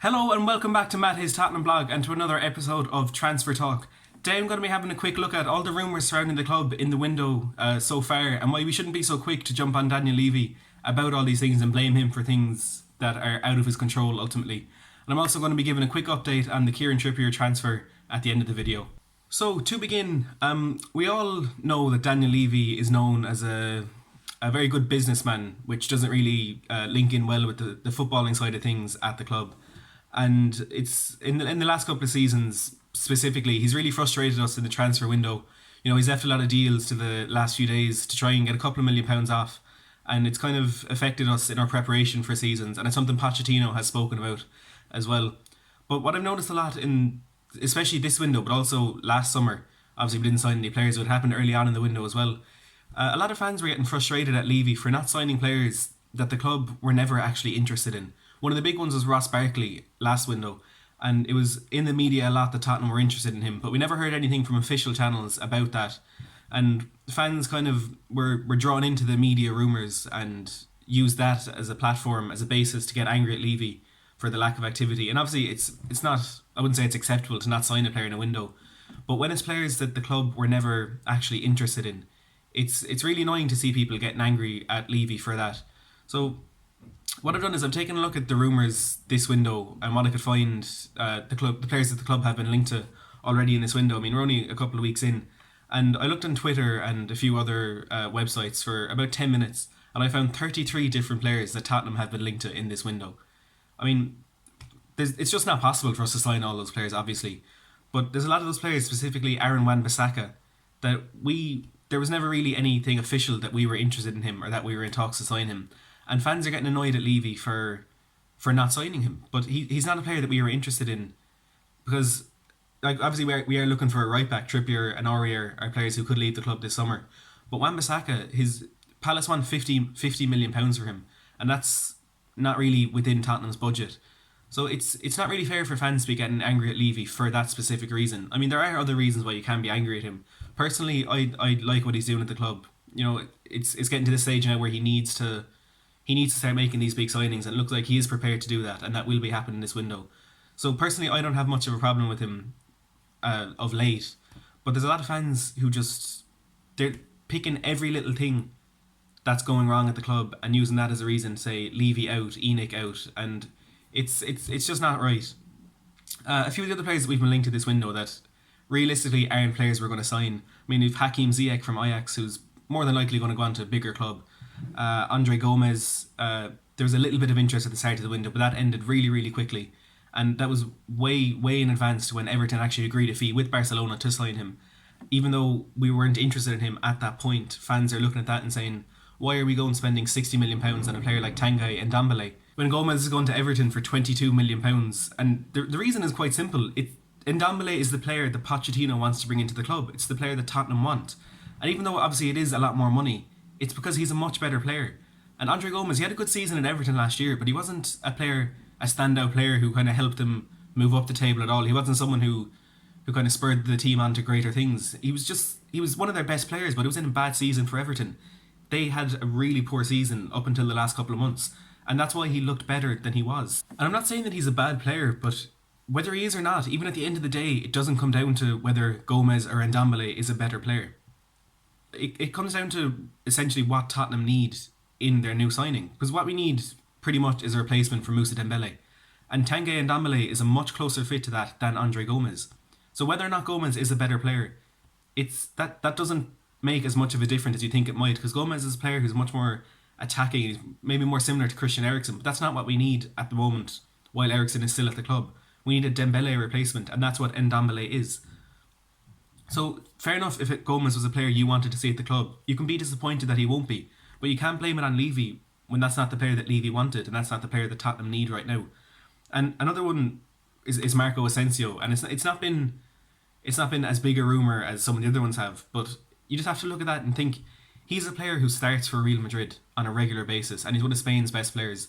Hello and welcome back to Matt His Tottenham blog and to another episode of Transfer Talk. Today I'm going to be having a quick look at all the rumours surrounding the club in the window so far and why we shouldn't be so quick to jump on Daniel Levy about all these things and blame him for things that are out of his control ultimately. And I'm also going to be giving a quick update on the Kieran Trippier transfer at the end of the video. So to begin, we all know that Daniel Levy is known as a very good businessman, which doesn't really link in well with the footballing side of things at the club. And it's in the last couple of seasons specifically, he's really frustrated us in the transfer window. You know, he's left a lot of deals to the last few days to try and get a couple of £1 million off, and it's kind of affected us in our preparation for seasons, and it's something Pochettino has spoken about as well. But what I've noticed a lot in, especially this window, but also last summer, obviously we didn't sign any players, so it happened early on in the window as well. A lot of fans were getting frustrated at Levy for not signing players that the club were never actually interested in. One of the big ones was Ross Barkley last window, and it was in the media a lot that Tottenham were interested in him, but we never heard anything from official channels about that. And fans kind of were drawn into the media rumours and used that as a platform, as a basis to get angry at Levy for the lack of activity. And obviously it's not, I wouldn't say it's acceptable to not sign a player in a window, but when it's players that the club were never actually interested in, it's really annoying to see people getting angry at Levy for that. So what I've done is I've taken a look at the rumours this window and what I could find the players that the club have been linked to already in this window. I mean, we're only a couple of weeks in, and I looked on Twitter and a few other websites for about 10 minutes, and I found 33 different players that Tottenham have been linked to in this window. I mean, it's just not possible for us to sign all those players, obviously, but there's a lot of those players, specifically Aaron Wan-Bissaka, that there was never really anything official that we were interested in him or that we were in talks to sign him. And fans are getting annoyed at Levy for not signing him. But he's not a player that we were interested in, because like obviously we are looking for a right back. Trippier and Aurier are players who could leave the club this summer. But Wan-Bissaka, his Palace won £50 million for him, and that's not really within Tottenham's budget. So it's not really fair for fans to be getting angry at Levy for that specific reason. I mean, there are other reasons why you can be angry at him. Personally, I like what he's doing at the club. You know, it's getting to the stage now where he needs to start making these big signings, and it looks like he is prepared to do that, and that will be happening this window. So personally, I don't have much of a problem with him of late, but there's a lot of fans who they're picking every little thing that's going wrong at the club and using that as a reason to say Levy out, Enoch out, and it's just not right. A few of the other players that we've been linked to this window that realistically aren't players we're going to sign. I mean, we've Hakim Ziyech from Ajax, who's more than likely going to go on to a bigger club. Andre Gomes, there was a little bit of interest at the start of the window, but that ended really, really quickly. And that was way, way in advance to when Everton actually agreed a fee with Barcelona to sign him. Even though we weren't interested in him at that point, fans are looking at that and saying, why are we going spending £60 million on a player like Tanguy Ndombele when Gomes is going to Everton for £22 million? And the reason is quite simple. Ndombele is the player that Pochettino wants to bring into the club. It's the player that Tottenham want. And even though obviously it is a lot more money, it's because he's a much better player. And Andre Gomes, he had a good season at Everton last year, but he wasn't a standout player who kind of helped them move up the table at all. He wasn't someone who kind of spurred the team on to greater things. He was one of their best players, but it was in a bad season for Everton. They had a really poor season up until the last couple of months, and that's why he looked better than he was. And I'm not saying that he's a bad player, but whether he is or not, even at the end of the day, it doesn't come down to whether Gomes or Ndombele is a better player. It comes down to essentially what Tottenham need in their new signing, because what we need pretty much is a replacement for Moussa Dembele, and Tanguy Ndombele is a much closer fit to that than Andre Gomes. So whether or not Gomes is a better player, that doesn't make as much of a difference as you think it might, because Gomes is a player who's much more attacking, he's maybe more similar to Christian Eriksen, but that's not what we need at the moment while Eriksen is still at the club. We need a Dembele replacement, and that's what Ndombele is. So, fair enough if Gomes was a player you wanted to see at the club. You can be disappointed that he won't be, but you can't blame it on Levy when that's not the player that Levy wanted, and that's not the player that Tottenham need right now. And another one is Marco Asensio, and it's not been as big a rumour as some of the other ones have, but you just have to look at that and think, he's a player who starts for Real Madrid on a regular basis, and he's one of Spain's best players.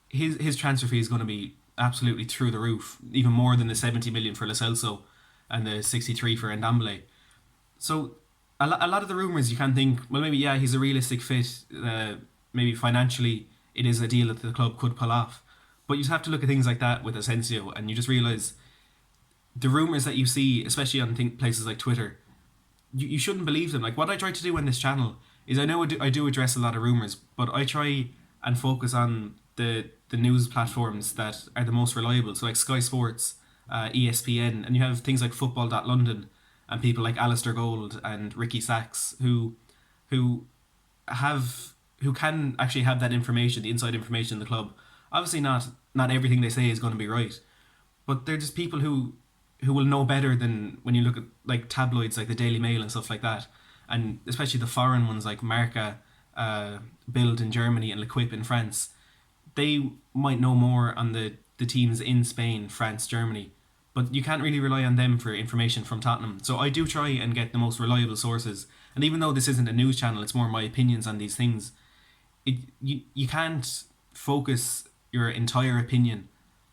His transfer fee is going to be absolutely through the roof, even more than the 70 million for Lo Celso and the 63 for Ndombele. So a lot of the rumours you can think, well, maybe he's a realistic fit, maybe financially it is a deal that the club could pull off, But you just have to look at things like that with Asensio, and you just realise the rumours that you see, especially on places like Twitter, you shouldn't believe them. Like, what I try to do on this channel is, I know I do address a lot of rumours, but I try and focus on the news platforms that are the most reliable. So like Sky Sports, ESPN, and you have things like Football.London and people like Alistair Gold and Ricky Sachs who have who can actually have that information, the inside information in the club. Obviously, not everything they say is going to be right, but they're just people who will know better than when you look at like tabloids like the Daily Mail and stuff like that, and especially the foreign ones like Marca, Bild in Germany, and L'Equipe in France. They might know more on the teams in Spain, France, Germany, but you can't really rely on them for information from Tottenham. So I do try and get the most reliable sources. And even though this isn't a news channel, it's more my opinions on these things. You can't focus your entire opinion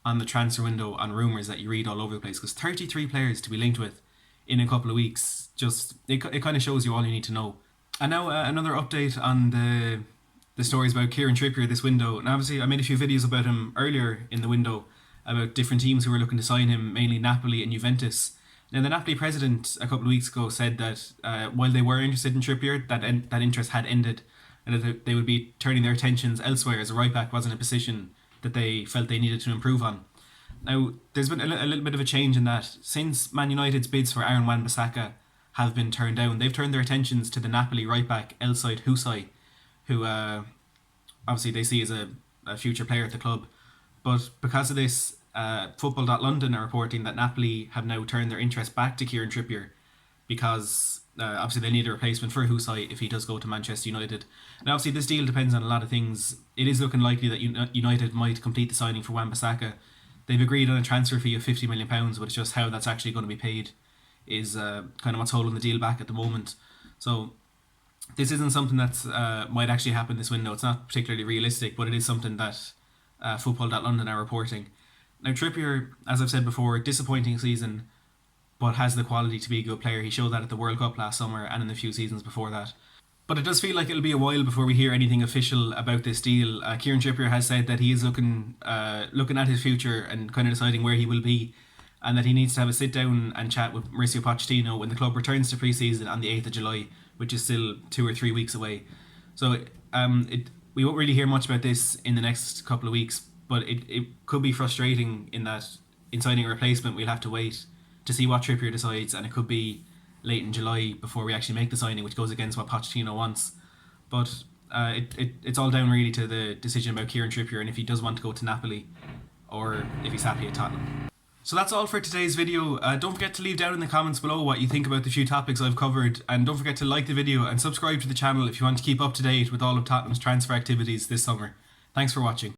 on the transfer window on rumours that you read all over the place, because 33 players to be linked with in a couple of weeks, just it kind of shows you all you need to know. And now another update on the stories about Kieran Trippier this window. And obviously I made a few videos about him earlier in the window about different teams who were looking to sign him, mainly Napoli and Juventus. Now, the Napoli president a couple of weeks ago said that while they were interested in Trippier, that interest had ended, and that they would be turning their attentions elsewhere, as a right back wasn't a position that they felt they needed to improve on. Now, there's been a little bit of a change in that. Since Man United's bids for Aaron Wan-Bissaka have been turned down, they've turned their attentions to the Napoli right back Elside Husai, who obviously they see as a future player at the club. But because of this, Football.London are reporting that Napoli have now turned their interest back to Kieran Trippier, because obviously they need a replacement for Husai if he does go to Manchester United. And obviously this deal depends on a lot of things. It is looking likely that United might complete the signing for Wan-Bissaka. They've agreed on a transfer fee of £50 million, but it's just how that's actually going to be paid is kind of what's holding the deal back at the moment. So this isn't something that might actually happen this window. It's not particularly realistic, but it is something that Football.London are reporting. Now, Trippier, as I've said before, disappointing season, but has the quality to be a good player. He showed that at the World Cup last summer and in the few seasons before that. But it does feel like it'll be a while before we hear anything official about this deal. Kieran Trippier has said that he is looking at his future and kind of deciding where he will be, and that he needs to have a sit down and chat with Mauricio Pochettino when the club returns to pre-season on the 8th of July, which is still 2 or 3 weeks away. So we won't really hear much about this in the next couple of weeks, but it could be frustrating in that in signing a replacement we'll have to wait to see what Trippier decides, and it could be late in July before we actually make the signing, which goes against what Pochettino wants. But it's all down really to the decision about Kieran Trippier and if he does want to go to Napoli or if he's happy at Tottenham. So that's all for today's video. Don't forget to leave down in the comments below what you think about the few topics I've covered, and don't forget to like the video and subscribe to the channel if you want to keep up to date with all of Tottenham's transfer activities this summer. Thanks for watching.